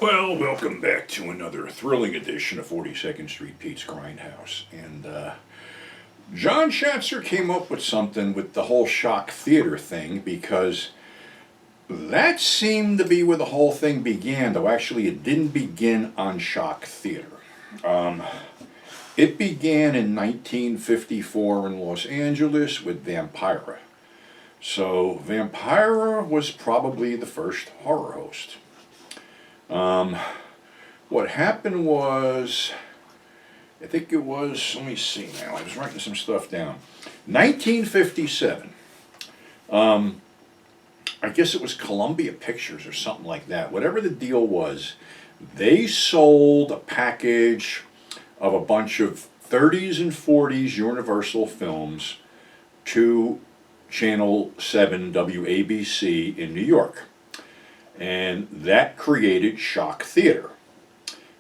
Well, welcome back to another thrilling edition of 42nd Street Pete's Grindhouse. And John Schatzer came up with something with the whole shock theater thing because that seemed to be where the whole thing began, though actually it didn't begin on shock theater. It began in 1954 in Los Angeles with Vampira. So Vampira was probably the first horror host. What happened was, I think it was, let me see now, I was writing some stuff down. 1957. I guess it was Columbia Pictures or something like that. Whatever the deal was, they sold a package of a bunch of 30s and 40s Universal films to Channel 7 WABC in New York. And that created Shock Theater.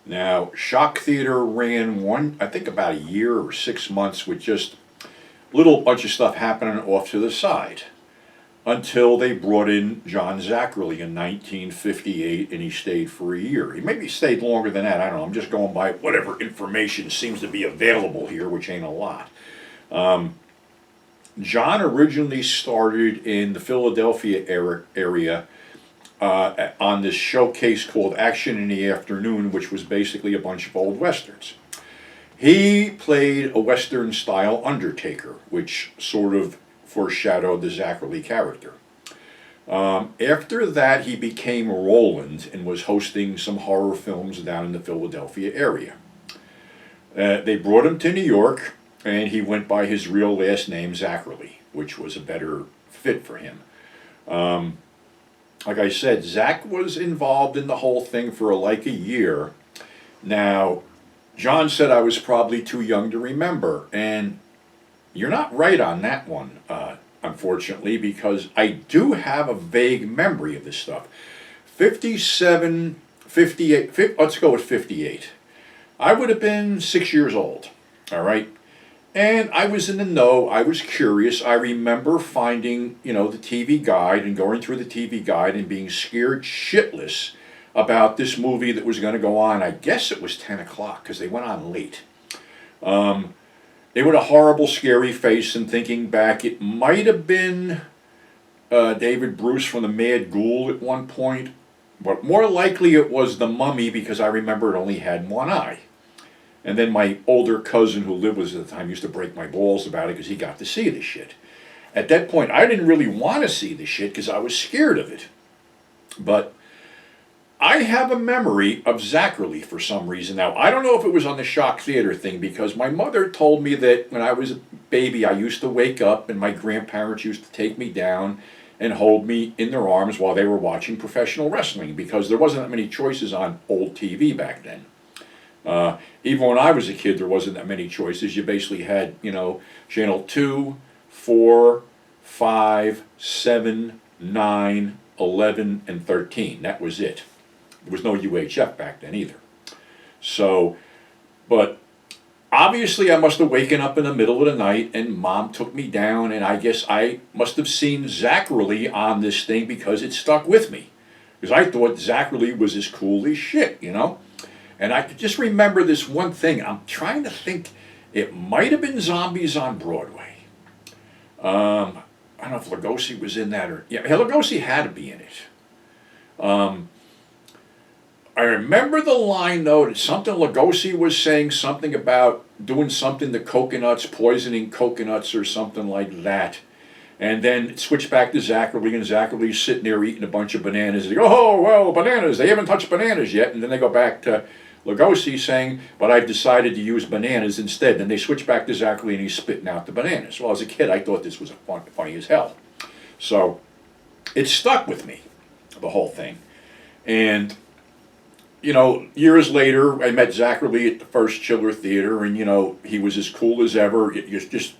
Now, Shock Theater ran I think about a year or 6 months with just a little bunch of stuff happening off to the side until they brought in John Zackerly in 1958 and he stayed for a year. He maybe stayed longer than that, I don't know. I'm just going by whatever information seems to be available here, which ain't a lot. John originally started in the Philadelphia area on this showcase called Action in the Afternoon, which was basically a bunch of old westerns. He played a western-style Undertaker, which sort of foreshadowed the Zackerly character. After that, he became Roland and was hosting some horror films down in the Philadelphia area. They brought him to New York, and he went by his real last name, Zackerly, which was a better fit for him. Like I said, Zach was involved in the whole thing for like a year. Now, John said I was probably too young to remember, and you're not right on that one, unfortunately, because I do have a vague memory of this stuff. 57, 58, let's go with 58. I would have been 6 years old, all right? And I was in the know, I was curious. I remember finding, the TV guide and going through the TV guide and being scared shitless about this movie that was going to go on. I guess it was 10 o'clock because they went on late. They were a horrible, scary face, and thinking back, it might have been David Bruce from the Mad Ghoul at one point, but more likely it was The Mummy because I remember it only had one eye. And then my older cousin who lived with us at the time used to break my balls about it because he got to see the shit. At that point, I didn't really want to see the shit because I was scared of it. But I have a memory of Zackerly for some reason. Now, I don't know if it was on the Shock Theater thing because my mother told me that when I was a baby, I used to wake up and my grandparents used to take me down and hold me in their arms while they were watching professional wrestling because there wasn't that many choices on old TV back then. Even when I was a kid, there wasn't that many choices. You basically had, channel 2, 4, 5, 7, 9, 11, and 13. That was it. There was no UHF back then either. So, but obviously I must have waken up in the middle of the night and Mom took me down, and I guess I must have seen Zackerly on this thing because it stuck with me. Because I thought Zackerly was as cool as shit, And I could just remember this one thing. I'm trying to think. It might have been Zombies on Broadway. I don't know if Lugosi was in that or... Yeah, Lugosi had to be in it. I remember the line, though, that something Lugosi was saying something about doing something to coconuts, poisoning coconuts or something like that. And then it switched back to Zackerly, and Zackerly's sitting there eating a bunch of bananas. They go, oh, well, bananas. They haven't touched bananas yet. And then they go back to Lugosi saying, but I've decided to use bananas instead. Then they switch back to Zackerly and he's spitting out the bananas. Well, as a kid, I thought this was funny as hell. So it stuck with me, the whole thing. And, years later, I met Zackerly at the first Chiller Theater, and, he was as cool as ever. Just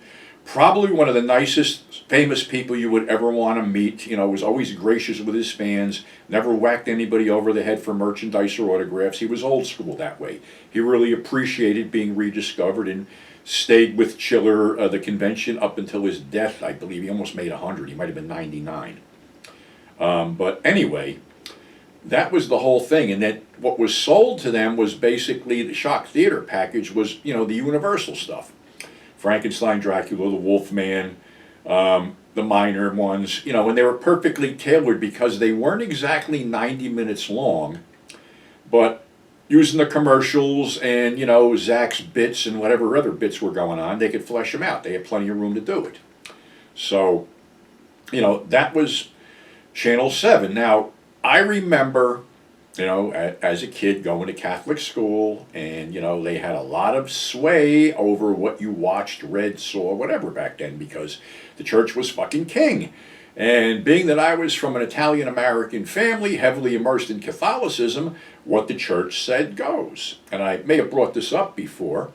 probably one of the nicest, famous people you would ever want to meet. Was always gracious with his fans, never whacked anybody over the head for merchandise or autographs. He was old school that way. He really appreciated being rediscovered and stayed with Chiller, the convention, up until his death. I believe he almost made 100. He might have been 99. But anyway, that was the whole thing. And that what was sold to them was basically the shock theater package was, the Universal stuff. Frankenstein, Dracula, the Wolfman, the minor ones, and they were perfectly tailored because they weren't exactly 90 minutes long, but using the commercials and, Zach's bits and whatever other bits were going on, they could flesh them out. They had plenty of room to do it. So, that was Channel 7. Now, I remember, as a kid going to Catholic school, and, they had a lot of sway over what you watched, read, saw, whatever back then, because the church was fucking king. And being that I was from an Italian-American family, heavily immersed in Catholicism, what the church said goes. And I may have brought this up before.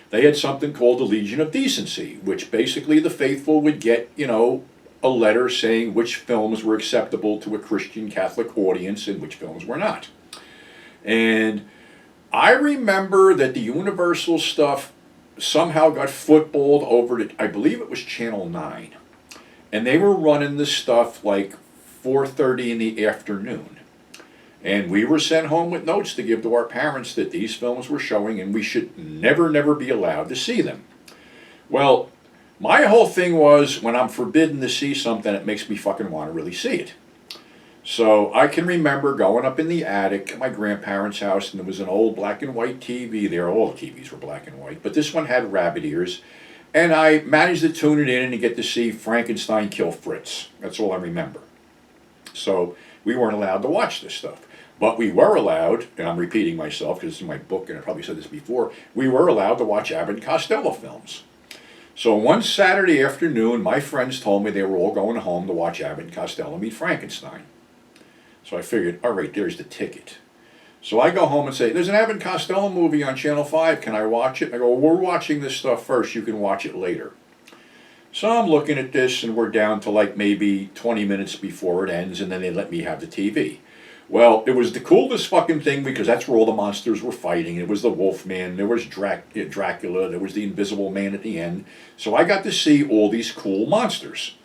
They had something called the Legion of Decency, which basically the faithful would get, a letter saying which films were acceptable to a Christian Catholic audience and which films were not. And I remember that the Universal stuff somehow got footballed over to, I believe it was Channel 9. And they were running this stuff like 4:30 in the afternoon. And we were sent home with notes to give to our parents that these films were showing and we should never, never be allowed to see them. Well, my whole thing was, when I'm forbidden to see something, it makes me fucking want to really see it. So I can remember going up in the attic at my grandparents' house, and there was an old black and white TV there. All the TVs were black and white, but this one had rabbit ears. And I managed to tune it in and get to see Frankenstein kill Fritz. That's all I remember. So we weren't allowed to watch this stuff. But we were allowed, and I'm repeating myself because it's in my book, and I probably said this before, we were allowed to watch Abbott and Costello films. So one Saturday afternoon, my friends told me they were all going home to watch Abbott and Costello meet Frankenstein. So I figured, all right, there's the ticket. So I go home and say, there's an Abbott and Costello movie on Channel 5, can I watch it? I go, well, we're watching this stuff first, you can watch it later. So I'm looking at this, and we're down to like maybe 20 minutes before it ends, and then they let me have the TV. Well, it was the coolest fucking thing because that's where all the monsters were fighting. It was the Wolfman, there was Dracula, there was the Invisible Man at the end. So I got to see all these cool monsters.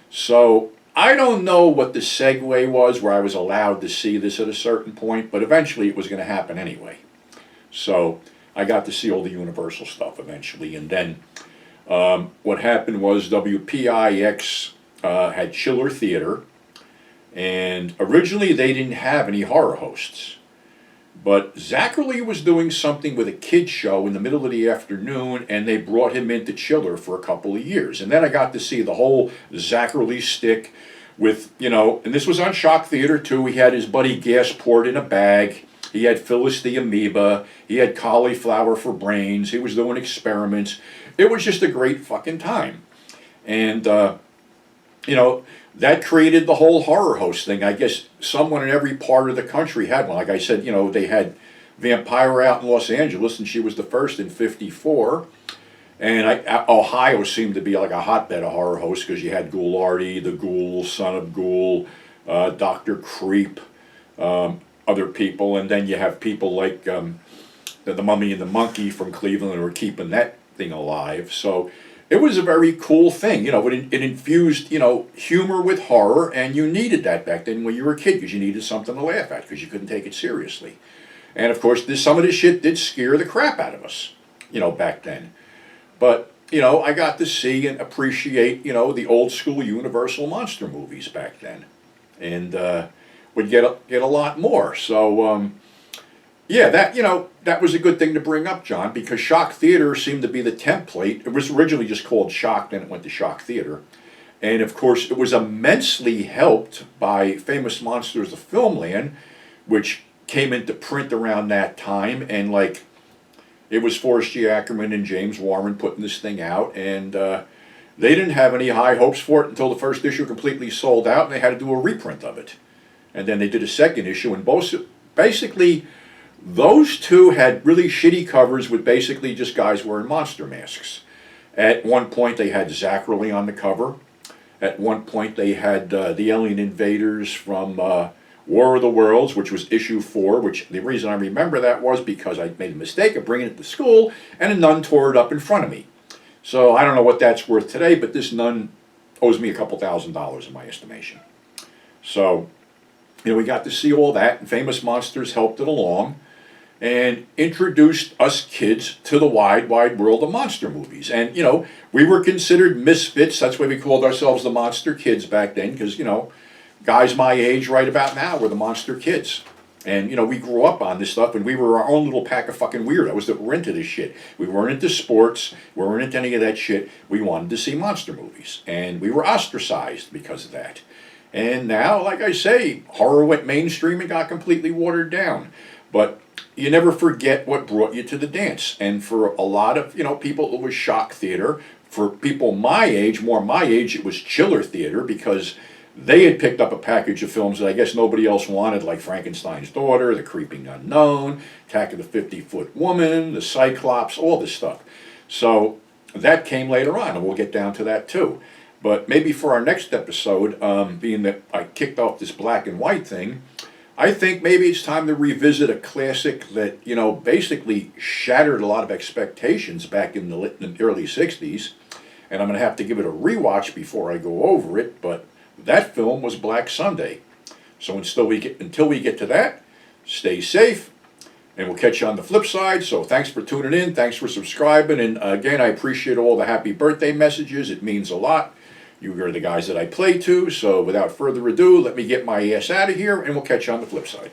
So I don't know what the segue was where I was allowed to see this at a certain point, but eventually it was going to happen anyway. So I got to see all the Universal stuff eventually. And then what happened was WPIX had Chiller Theater. And originally they didn't have any horror hosts. But Zachary was doing something with a kid show in the middle of the afternoon, and they brought him into Chiller for a couple of years. And then I got to see the whole Zachary stick with, and this was on Shock Theater too. He had his buddy Gasport in a bag. He had Phyllis the Amoeba. He had cauliflower for brains. He was doing experiments. It was just a great fucking time. And, that created the whole horror host thing. I guess someone in every part of the country had one. Like I said, they had Vampire out in Los Angeles, and she was the first in '54. And Ohio seemed to be like a hotbed of horror hosts because you had Ghoulardi, the Ghoul, Son of Ghoul, Dr. Creep, other people. And then you have people like the Mummy and the Monkey from Cleveland who were keeping that thing alive. So it was a very cool thing. It infused, humor with horror, and you needed that back then when you were a kid because you needed something to laugh at because you couldn't take it seriously. And of course, some of this shit did scare the crap out of us, back then. But, I got to see and appreciate, the old school Universal monster movies back then. And would get a lot more. So, yeah, that was a good thing to bring up, John, because Shock Theater seemed to be the template. It was originally just called Shock, then it went to Shock Theater. And, of course, it was immensely helped by Famous Monsters of Filmland, which came into print around that time. And, it was Forrest G. Ackerman and James Warren putting this thing out. And they didn't have any high hopes for it until the first issue completely sold out, and they had to do a reprint of it. And then they did a second issue, and basically those two had really shitty covers with basically just guys wearing monster masks. At one point they had Zachary on the cover. At one point they had the Alien Invaders from War of the Worlds, which was issue 4, which the reason I remember that was because I made a mistake of bringing it to school and a nun tore it up in front of me. So I don't know what that's worth today, but this nun owes me a couple $1,000s in my estimation. So, we got to see all that, and Famous Monsters helped it along and introduced us kids to the wide, wide world of monster movies. And, we were considered misfits. That's why we called ourselves the Monster Kids back then, because, guys my age right about now were the Monster Kids. And, we grew up on this stuff, and we were our own little pack of fucking weirdos that were into this shit. We weren't into sports. We weren't into any of that shit. We wanted to see monster movies. And we were ostracized because of that. And now, like I say, horror went mainstream and got completely watered down. But you never forget what brought you to the dance. And for a lot of, people, it was shock theater. For people my age, more my age, it was chiller theater, because they had picked up a package of films that I guess nobody else wanted, like Frankenstein's Daughter, The Creeping Unknown, Attack of the 50-Foot Woman, The Cyclops, all this stuff. So that came later on, and we'll get down to that too. But maybe for our next episode, being that I kicked off this black and white thing, I think maybe it's time to revisit a classic that, basically shattered a lot of expectations back in the early 60s. And I'm going to have to give it a rewatch before I go over it, but that film was Black Sunday. So until we get to that, stay safe, and we'll catch you on the flip side. So thanks for tuning in. Thanks for subscribing. And again, I appreciate all the happy birthday messages. It means a lot. You are the guys that I play to. So without further ado, let me get my ass out of here, and we'll catch you on the flip side.